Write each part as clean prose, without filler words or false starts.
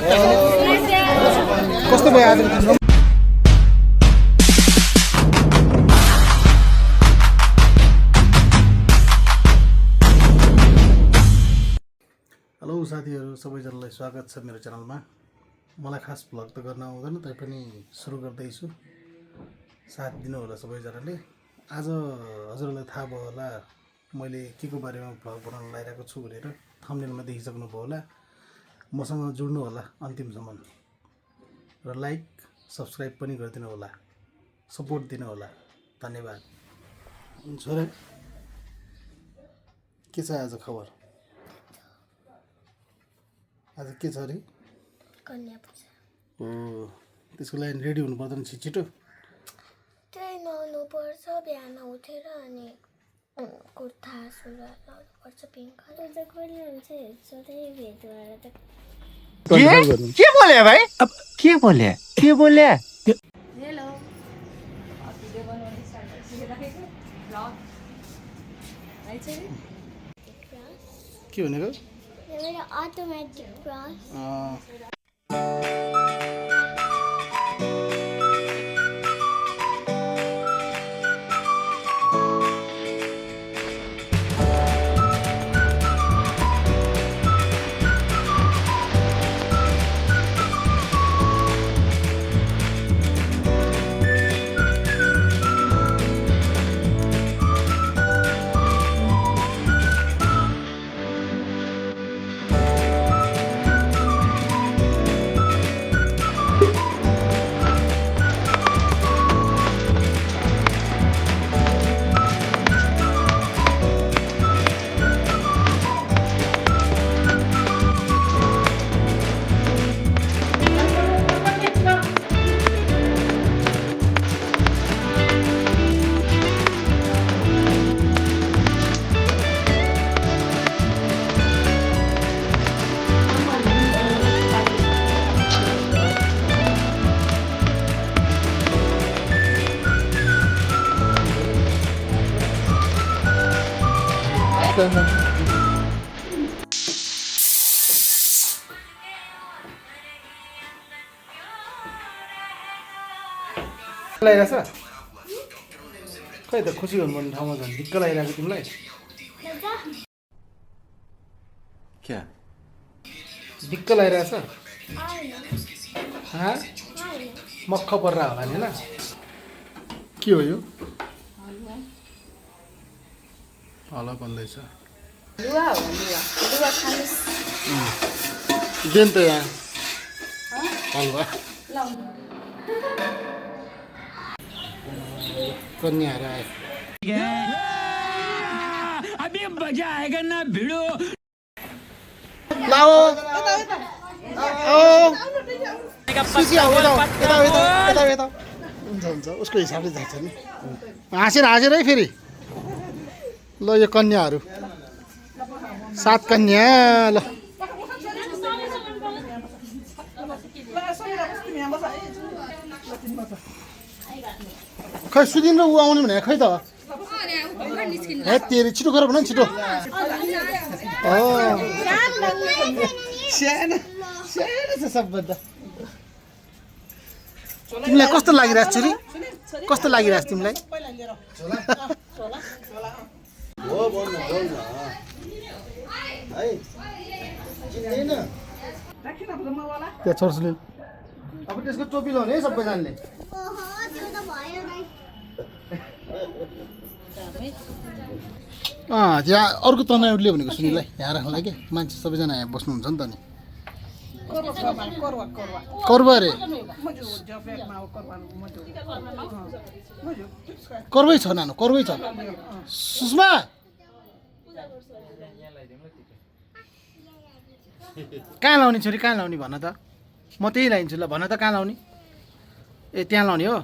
कस्तो भयो आज तिम्रो? हेलो साथीहरू, सबैजनालाई स्वागत छ मेरो च्यानलमा। मलाई खास भ्लग त गर्न आउँदैन, तैपनि सुरु गर्दैछु। साथ दिनु होला सबैजनाले। आज हजुरहरूलाई थाहा भयो होला मैले के को बारेमा भ्लग बनाउन लागिरहेको छु भनेर। थम्बनेलमा देखिसक्नुभयो होला। मसँग जुड्नु होला अन्तिमसम्म र लाइक सब्सक्राइब पनि गरिदिनु होला, सपोर्ट दिनु होला। धन्यवाद। छोरा के छ आज खबर? आज के छ अरे? कन्या पूजा हो, त्यसको लागि रेडी हुनु पर्दैन छिटो। त्यही नुहाउनु पर्छ, बिहान उठेर अनि कुर्ता सुरुवाल लाउनु पर्छ पिङ्क कलर। पूजा गर्ने हुन्छ सधैँ भेट भएर त के बोले भाइ? अब के बोले? हेलो के भनेको? यो मेरो अटोमेटिक ब्रस। लागिरहेछ? खै त खुसी हुनुपर्ने ठाउँमा झन् ढिक्क लागिरहेको तिमीलाई। क्या ढिक्क लागिरहेछ? मक्ख पर्रा होला नि? होइन के हो यो? हलो भन्दैछ देन त यहाँ हलुवा कन्याहरू आए। अभी मजा आएगा ना भिडो। लाओ हुन्छ उसको हिसाबले जान्छ नि। हाँसेर है फेरि। ल यो कन्याहरू 7 कन्या। ल खै सुदिन र ऊ आउने भने खै त हे तेरि छिटो गर भन नि छिटो। सानो छ सबभन्दा। तिमीलाई कस्तो लागिरहेछ छोरी? कस्तो लागिरहेछ तिमीलाई? त्यहाँ छोर्छुले अब त्यसको टोपी लाउने है सबैजनाले। त्यहाँ अर्को तनाइ उठ्यो भनेको सुनिलाई यहाँ राख्नुलाई के मान्छे सबैजना यहाँ बस्नुहुन्छ नि त नि। करवा अरे करवै छ नानु, करवै छ। सुषमा कहाँ लाउने छोरी? कहाँ लाउने भन त? म त्यही लाइन्छु। ल भन त कहाँ लाउने? ए त्यहाँ लाउने हो?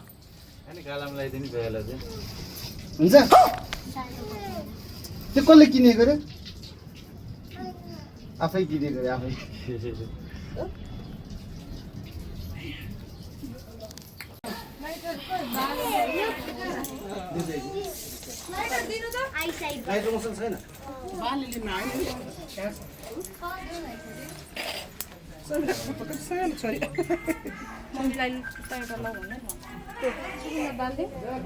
हुन्छ। त्यो कसले किनेको रे? आफै किनेको रे आफै। छैन सानो छ मम्मीलाई तैँबाट लौ भने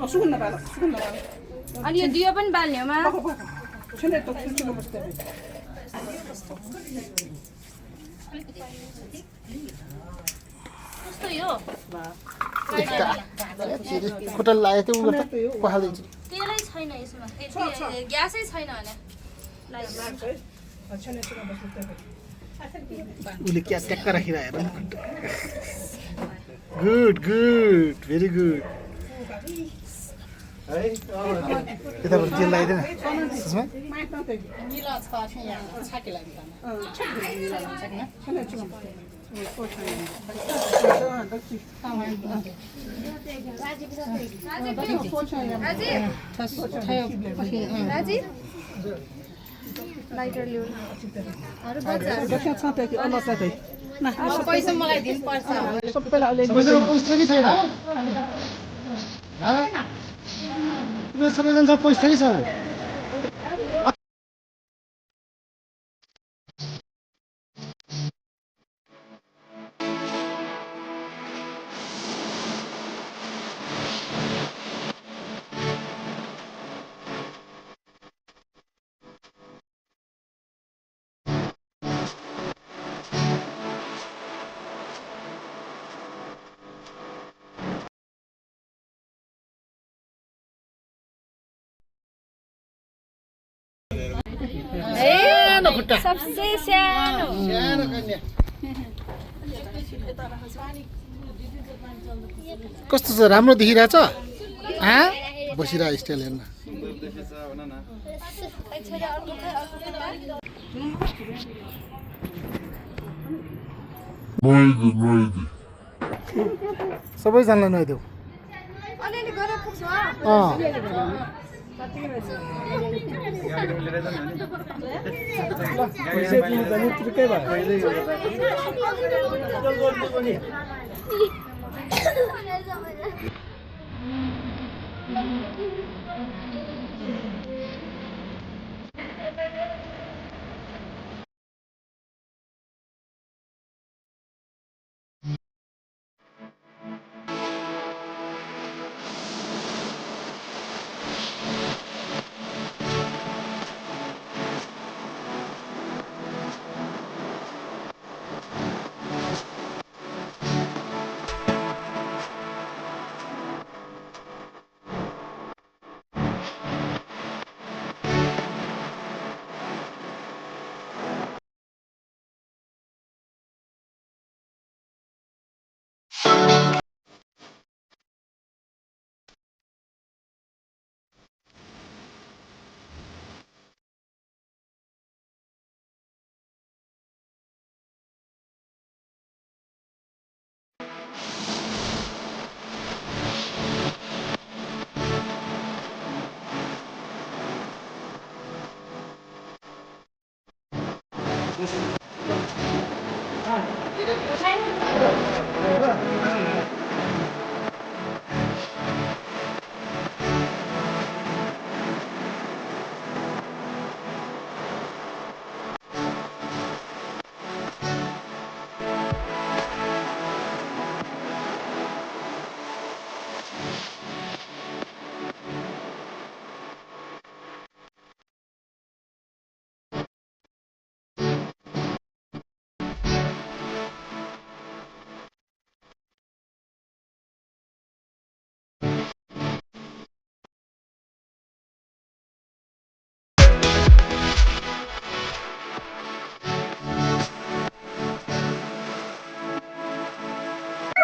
सुगन्ध बाल अनि यो दियो पनि बाल्नेमा छैन त ठुलो बस्छ कस्तो यो खुट्टा लागेको थियो उगो त पखालिदिन्छु तेलै छैन यसमा ग्यासै छैन भने उसले क्या ट्याक्क राखिरहेर गुड गुड भेरी गुड यताबाट तेल लगाइदिएन त्यसमा लाइटर ल्याउ पैसा मलाई दिनुपर्छ सबैलाई अलि सबैजना पैसा छ सबसे सानो कस्तो छ राम्रो देखिरहेछ बसिरहेको स्टाइल हेर्न सबैजनालाई नुहाइदेऊ अलिअलि गरेर पुग्छ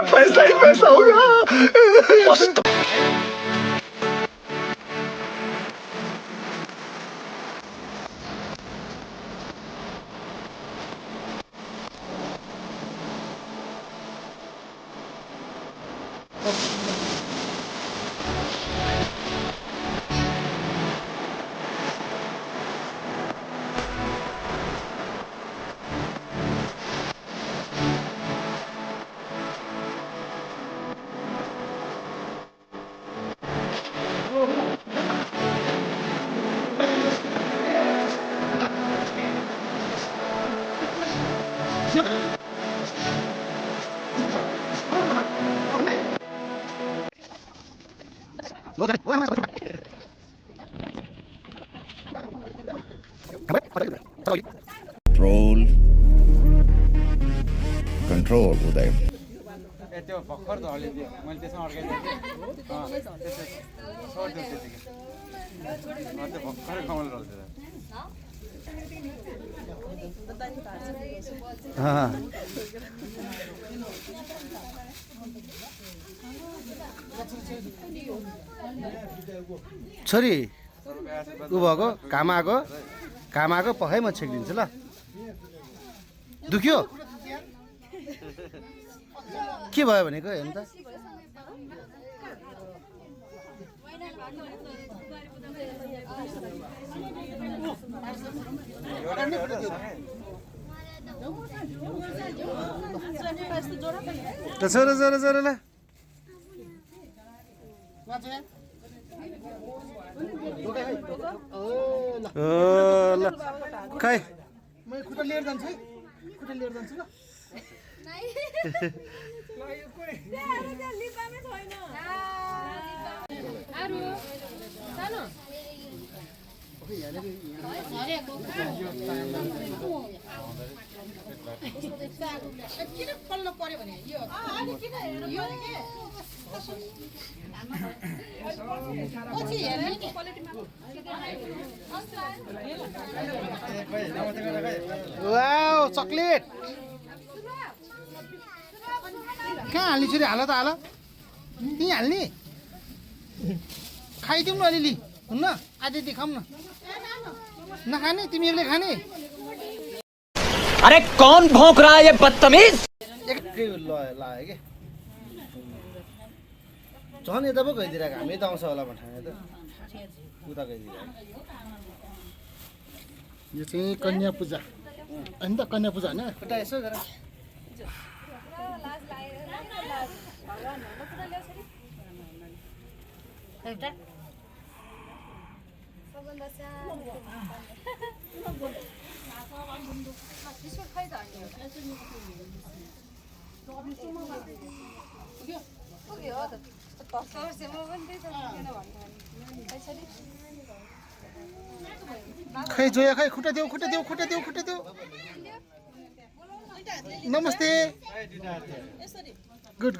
पैसा ही पैसा होगा Control उदय त्यो भर्खर झर्ले दियो मैले त्यसमा अड्काइदिएँ त्यो भर्खरै कमल रोल्छ छोरी ऊ भएको घाम आएको पखाइ म छेकिदिन्छु ल दुख्यो के भयो भनेको हेर्नु त छोरा छोरा छोरा ल ल खै म खुट्टा लिएर जान्छु है खुट्टा लिएर जान्छु ल वाउ चकलेट कहाँ हाल्ने छोरी हाल त हाल त्यहीँ हाल्ने खाइदिउँ न अलिअलि हुन्न आधी खाऊँ न नखाने तिमीहरूले खाने अरे कौन भौंक रहा है ये बदतमीज एकै लाग्यो कि झन् यता पो गइदिरहेको हामी त आउँछ होला भन्ने त उता गइदिरहेको यो चाहिँ कन्या पूजा होइन त कन्या पूजा होइन खुट्टा यसो गर खै जोया खै खुट्टा देऊ नमस्ते गुड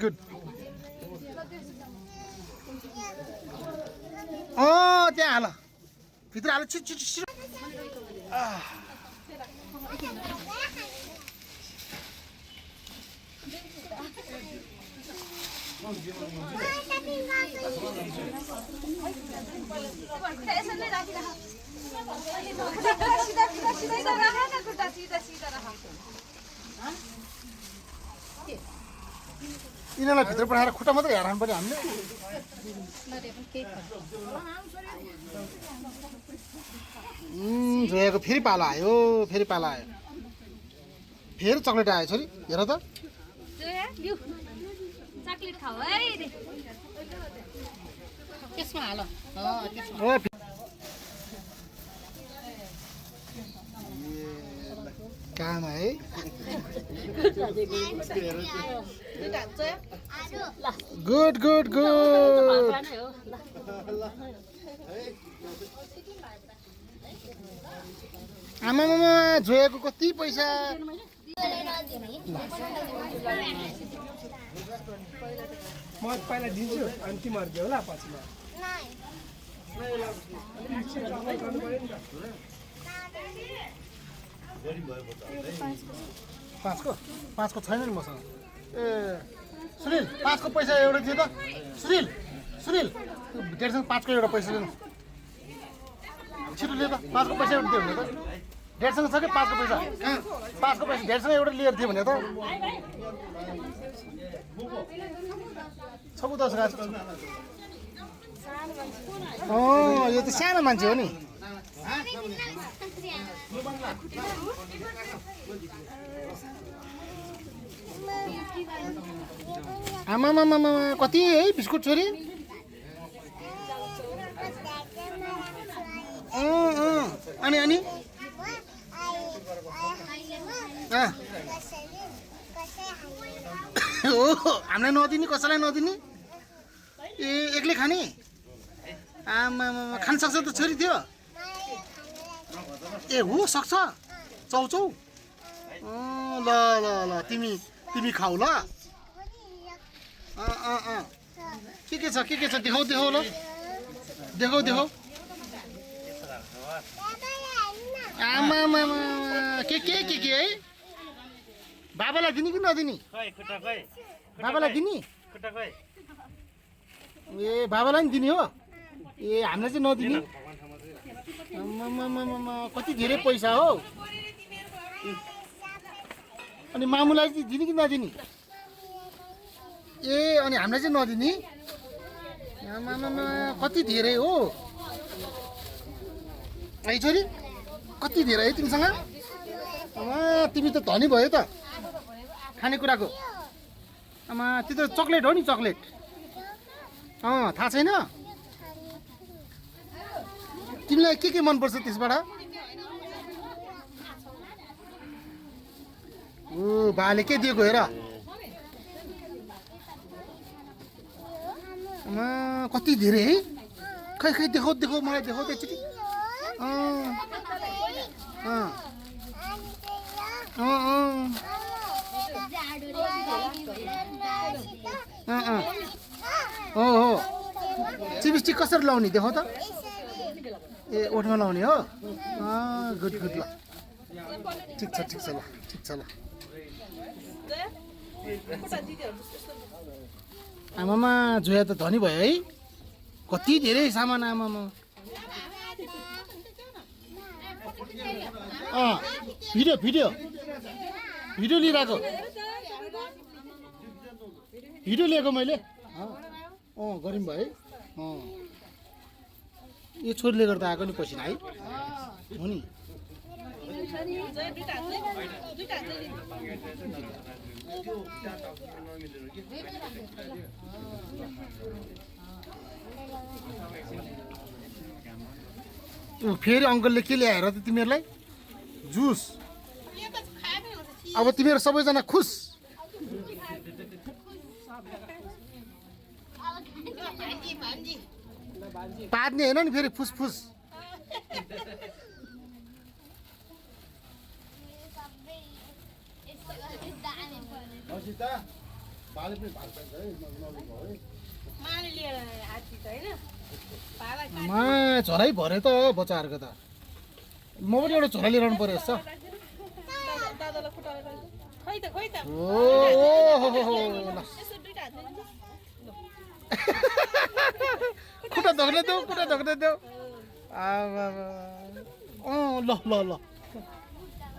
त्यहाँ हाल भित्र हाल छिट यिनीहरूलाई भित्र पठाएर खुट्टा मात्रै हेराउनु पर्यो हामीले जोयाको फेरि पालो आयो फेरि चक्लेट आयो छोरी हेर त चकलेट खाऊ है त्यसमा हाल काम है गुड आमा जोयाको कति पैसा म पहिला दिन्छु अनि तिमीहरू देऊ ल पछि पाँचको छैन नि मसँग ए सुनिल 5को पैसा एउटा दियो त सुनिल डेढसँग 5को एउटा पैसा दिनु छिटो लियो त 5को पैसा एउटा दियो भने त डेढसँग छ कि 5को पैसा 5को पैसा डेढसँग एउटा लिएर थियो भने त छगु 10 गाछ यो त सानो मान्छे हो नि आमा कति है बिस्कुट छोरी अनि हामीलाई नदिने कसैलाई नदिने ए एक्लै खाने आमा खान सक्छ त छोरी थियो ए हो सक्छ चौचौ ल ल ल तिमी खाऊ ल के छ देखाऊ ल देखाऊ आमा के है बाबालाई दिने कि नदिने बाबालाई दिने ए बाबालाई नि दिने हो ए हामीलाई चाहिँ नदिने कति धेरै पैसा हो अनि मामुलाई चाहिँ दिने कि नदिने ए अनि हामीलाई चाहिँ नदिने कति धेरै हो है छोरी कति धेरै है तिमीसँग तिमी त धनी भयो त खानेकुराको आमा त्यो त चक्लेट हो नि चक्लेट थाहा छैन तिमीलाई के मनपर्छ त्यसबाट ओ बाले के दिएको हेर आमा कति धेरै है खै देखाऊ मलाई देखाऊ एकचोटि हो चिपस्टिक कसरी लाउने देखाऊ त ए ओठमा लाउने हो गुड ल ठिक छ ल आमामा जोया त धनी भयो है कति धेरै सामान आमामा भिडियो लिइरहेको भिडियो लिएको मैले गरौँ भयो है यो छोरीले गर्दा आएको नि पसिना है हो नि फेरि अङ्कलले के ल्याएर त तिमीहरूलाई जुस अब तिमीहरू सबैजना खुस पार्ने होइन नि फेरि फुसफुस झोलै भरे त बच्चाहरूको त म पनि एउटा झोला लिएर आउनु पर्यो जस्तो खुट्टा धोक्न देऊ ल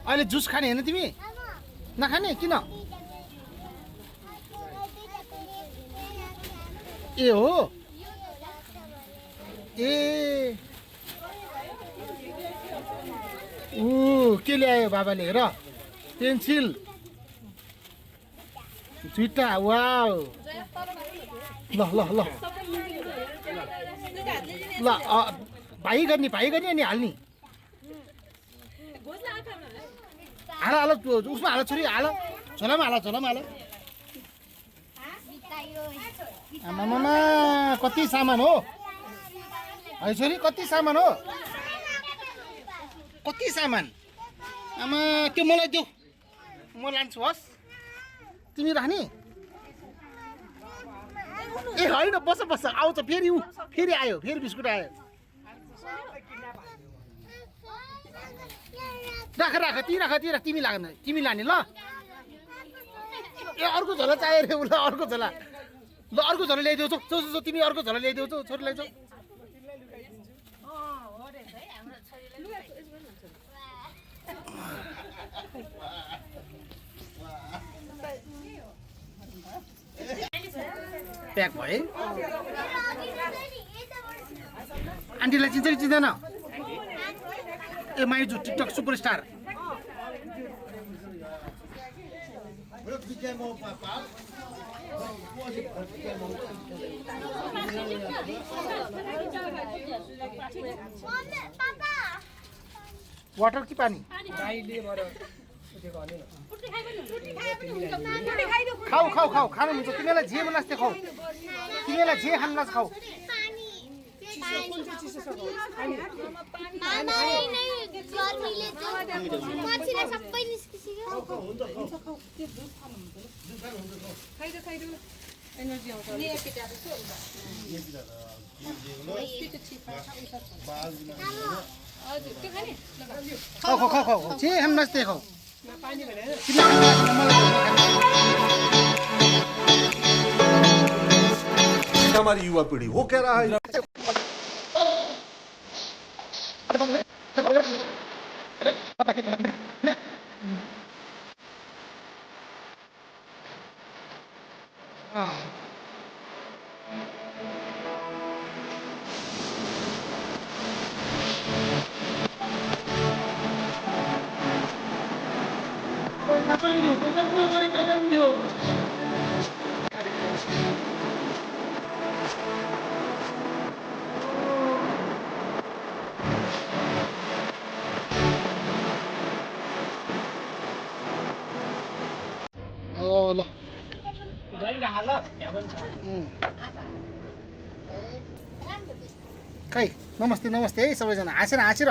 अहिले जुस खाने होइन तिमी नखाने किन ए हो ए के ल्यायो बाबाले हेर पेन्सिल जुत्ता वाउ ल भाइ गर्ने अनि हाल्ने हाल उसमा हाल छोरी हाल झोलामा हाल आमामा कति सामान हो है छोरी कति सामान आमा त्यो मलाई देऊ म लान्छु हस् तिमी राख्ने ए होइन बस आउँछ फेरि आयो फेरि बिस्कुट आयो राख तिमी लाने ल ए अर्को झोला चाहियो रे उसलाई अर्को झोला ल्याइदेऊ तिमी अर्को झोला ल्याइदेऊ छोरीलाई चाहिँ प्याक भयो आन्टीलाई चिन्छ कि चिन्दैन ए माइजु टिकटक सुपरस्टार वाटर कि पानी खाऊ खानु हुन्छ तिमीलाई जे मन लाग्छ खाऊ तिमीलाई जे खानु लाग्छ खाऊ आमाले नै गर्मीले चाहिँ मछिरा सबै निस्किसक्यो खाऊ खाऊ खाऊ खाऊ जे हम नस्ते खाऊ हमारी युवा पीढ़ी वो कह रहा है ल खै नमस्ते नमस्ते है सबैजना हाँसेर हाँसेर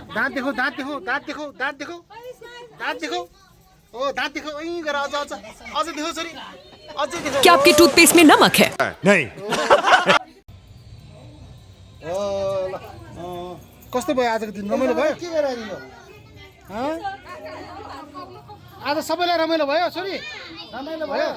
दाँत देखौ दाँत देखौ दाँत देखौ दाँत देखौ दाँत देखौ ओ दाँत देखौ यहीँ गएर अझ अझ अझ देखौ छोरी अझै देखौ क्या आपकी टूथपेस्ट में नमक है? नहीं ल कस्तो भयो आजको दिन रमाइलो भयो के गराइदिनु आज सबैलाई रमाइलो भयो छोरी रमाइलो भयो